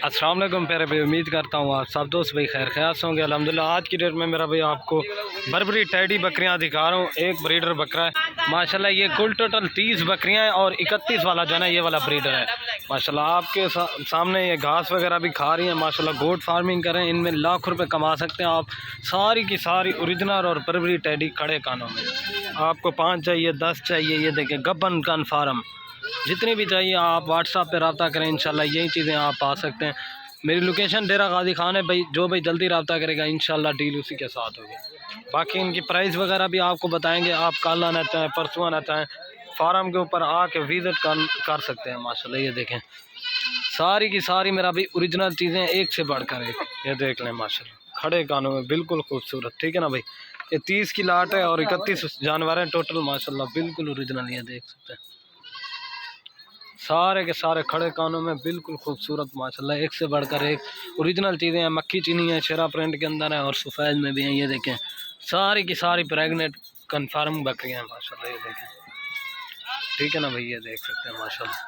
अस्सलाम वालेकुम प्यारे भाई, उम्मीद करता हूँ आप सब दोस्त भाई खैर ख्यास होंगे। अल्हम्दुलिल्लाह आज की डेट में मेरा भाई आपको बर्बरी टैडी बकरियाँ दिखा रहा हूँ। एक ब्रीडर बकरा है माशाल्लाह। ये कुल टोटल 30 बकरियाँ हैं और 31 वाला जो है ना ये वाला ब्रीडर है माशाल्लाह। आपके सामने ये घास वगैरह भी खा रही है माशाल्लाह। गोट फार्मिंग करें, इनमें लाख रुपये कमा सकते हैं आप। सारी की सारी ओरिजिनल और बर्बरी टैडी खड़े कानों में। आपको 5 चाहिए 10 चाहिए, ये देखें गबन कन्फर्म, जितनी भी चाहिए आप व्हाट्सएप पे रब्ता करें, इंशाल्लाह यही चीज़ें आप पा सकते हैं। मेरी लोकेशन डेरा गाजी खान है भाई, जो भाई जल्दी रब्ता करेगा इंशाल्लाह डील उसी के साथ होगी। बाकी इनकी प्राइस वगैरह भी आपको बताएंगे। आप कल आना चाहें परसों आना चाहें, फार्म के ऊपर आके विज़िट कर सकते हैं माशाल्लाह। ये देखें सारी की सारी मेरा भाई ओरिजिनल चीज़ें एक से बढ़कर एक। ये देख लें माशाल्लाह, खड़े कानों में बिल्कुल खूबसूरत, ठीक है ना भाई। ये 30 की लाट है और 31 जानवर हैं टोटल माशाल्लाह, बिल्कुल ओरिजिनल। ये देख सकते हैं सारे के सारे खड़े कानों में बिल्कुल खूबसूरत माशाल्लाह, एक से बढ़कर एक ओरिजिनल चीज़ें हैं। मक्खी चीनी है, शेरा प्रिंट के अंदर है और सफ़ेद में भी हैं। ये देखें सारी की सारी प्रेगनेंट कन्फर्म बकरियाँ हैं माशाल्लाह। ये देखें, ठीक है ना भाई। ये देख सकते हैं माशाल्लाह,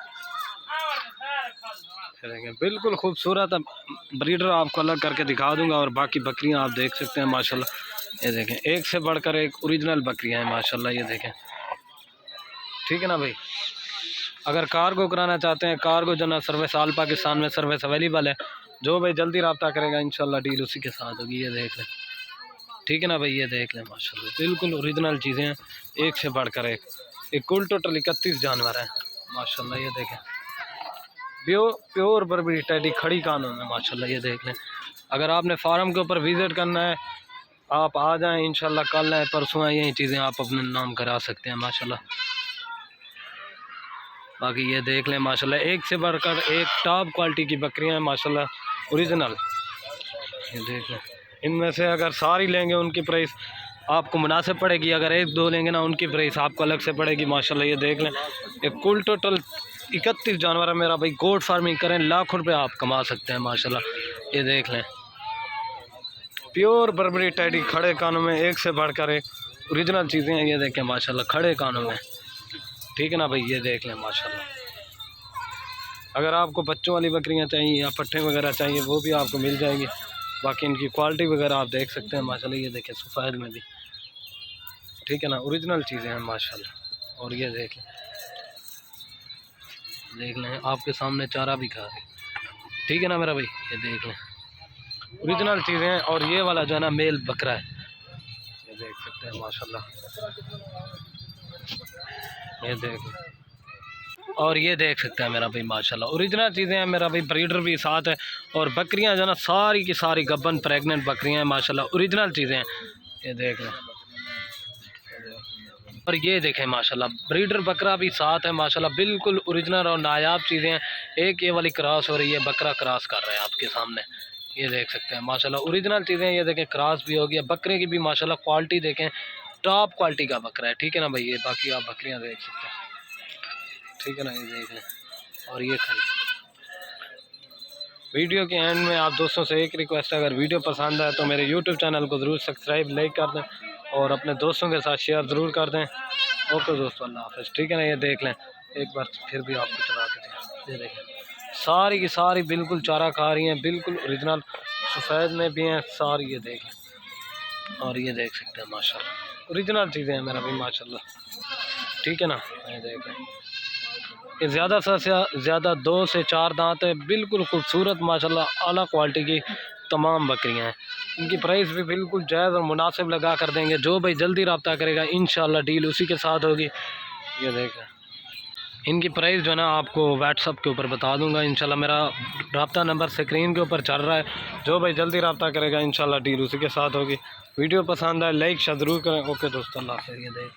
देखें बिल्कुल खूबसूरत है। ब्रीडर आपको अलग करके दिखा दूंगा और बाकी बकरियाँ आप देख सकते हैं माशाल्लाह। ये देखें एक से बढ़कर एक ओरिजिनल बकरियाँ हैं माशाल्लाह। ये देखें, ठीक है ना भाई। अगर कार्गो कराना चाहते हैं, कार्गो जो ना सर्विस आल पाकिस्तान में सर्विस अवेलेबल है। जो भाई जल्दी रब्ता करेगा इंशाल्लाह डील उसी के साथ होगी। ये देख लें, ठीक है ना भाई। ये देख लें माशाल्लाह, बिल्कुल ओरिजिनल चीज़ें हैं एक से बढ़कर एक। एक कुल टोटल 31 जानवर हैं माशाल्लाह। ये देखें प्योर बर्बरी टैडी खड़ी कानों में माशाल्लाह। ये देख लें, अगर आपने फार्म के ऊपर विज़िट करना है आप आ जाएँ इंशाल्लाह, कल है परसों है, यही चीज़ें आप अपने नाम करा सकते हैं माशाल्लाह। बाकी ये देख लें माशाल्लाह, एक से बढ़कर एक टॉप क्वालिटी की बकरियां हैं माशाल्लाह ओरिजिनल। ये देख लें, इनमें से अगर सारी लेंगे उनकी प्राइस आपको मुनासिब पड़ेगी, अगर एक दो लेंगे ना उनकी प्राइस आपको अलग से पड़ेगी माशाल्लाह। ये देख लें, एक कुल टोटल 31 जानवर है मेरा भाई। गोट फार्मिंग करें लाखों रुपये आप कमा सकते हैं माशाल्लाह। ये देख लें प्योर बर्बरी टैडी खड़े कानों में, एक से बढ़कर एक ओरिजिनल चीज़ें हैं। ये देखें माशाल्लाह खड़े कानों में, ठीक है ना भाई। ये देख लें माशाल्लाह। अगर आपको बच्चों वाली बकरियां चाहिए या पट्टे वगैरह चाहिए वो भी आपको मिल जाएगी। बाकी इनकी क्वालिटी वगैरह आप देख सकते हैं माशाल्लाह। ये देखें सफ़ेद में भी, ठीक है ना, ओरिजिनल चीज़ें हैं माशाल्लाह। और ये देख लें आपके सामने चारा भी खा रहे, ठीक है ना मेरा भाई। ये देख लें ओरिजिनल चीज़ें हैं। और ये वाला जो है ना मेल बकरा है, ये देख सकते हैं माशाल्लाह। ये देख, और ये देख सकते हैं मेरा भाई माशाल्लाह ओरिजिनल चीज़ें हैं मेरा भाई। ब्रीडर भी साथ है और बकरियां जो ना सारी की सारी गब्बन प्रेग्नेंट बकरियां हैं माशाल्लाह, ओरिजिनल चीज़ें हैं। ये देख लें, और ये देखें माशाल्लाह ब्रीडर बकरा भी साथ है माशाल्लाह, बिल्कुल ओरिजिनल और नायाब चीज़ें हैं। एक ये वाली क्रॉस हो रही है, बकरा क्रॉस कर रहे हैं आपके सामने। ये देख सकते हैं माशाल्लाह ओरिजिनल चीज़ें। ये देखें क्रॉस भी हो गया, बकरे की भी माशाल्लाह क्वालिटी देखें, टॉप क्वालिटी का बकरा है, ठीक है ना भाई। ये बाकी आप बकरियाँ देख सकते हैं, ठीक है ना। ये देख लें, और ये खड़ी। वीडियो के एंड में आप दोस्तों से एक रिक्वेस्ट है, अगर वीडियो पसंद आए तो मेरे यूट्यूब चैनल को ज़रूर सब्सक्राइब लाइक कर दें और अपने दोस्तों के साथ शेयर ज़रूर कर दें। ओके दोस्तों, अल्लाह हाफ़िज़, ठीक है ना। ये देख लें एक बार फिर भी आपको चला के दें। ये देखें सारी की सारी बिल्कुल चारा खा रही हैं, बिल्कुल ओरिजिनल, सफ़ेद में भी हैं सारी। ये देख लें, और ये देख सकते हैं माशाल्लाह ओरिजिनल चीज़ें हैं मेरा भाई माशाल्लाह, ठीक है ना। ये देख लें ये ज़्यादा से ज़्यादा 2 से 4 दांत है, बिल्कुल खूबसूरत माशाल्लाह आला क्वालिटी की तमाम बकरियां हैं। इनकी प्राइस भी बिल्कुल जायज़ और मुनासिब लगा कर देंगे। जो भाई जल्दी रब्ता करेगा इंशाल्लाह डील उसी के साथ होगी। ये देखें इनकी प्राइस जो है ना आपको व्हाट्सअप के ऊपर बता दूंगा इंशाल्लाह। मेरा रब्ता नंबर स्क्रीन के ऊपर चल रहा है। जो भाई जल्दी रब्ता करेगा इंशाल्लाह डील उसी के साथ होगी। वीडियो पसंद आए लाइक ज़रूर करें। ओके दोस्तों, अल्लाह हाफ़िज़। ये देख